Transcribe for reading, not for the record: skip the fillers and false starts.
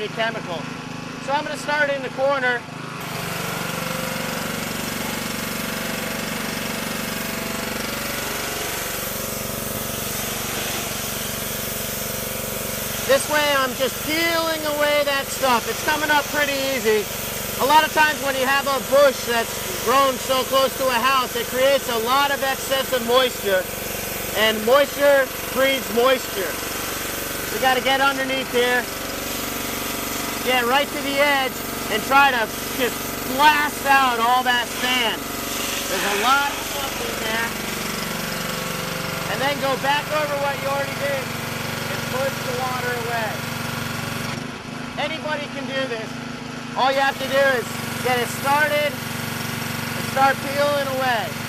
any chemical. So I'm going to start in the corner. This way I'm just peeling away that stuff. It's coming up pretty easy. A lot of times when you have a bush that's grown so close to a house, it creates a lot of excessive moisture. And moisture breeds moisture. You got to get underneath here, get right to the edge, and try to just blast out all that sand. There's a lot of stuff in there. And then go back over what you already did and push the water away. Anybody can do this. All you have to do is get it started and start peeling away.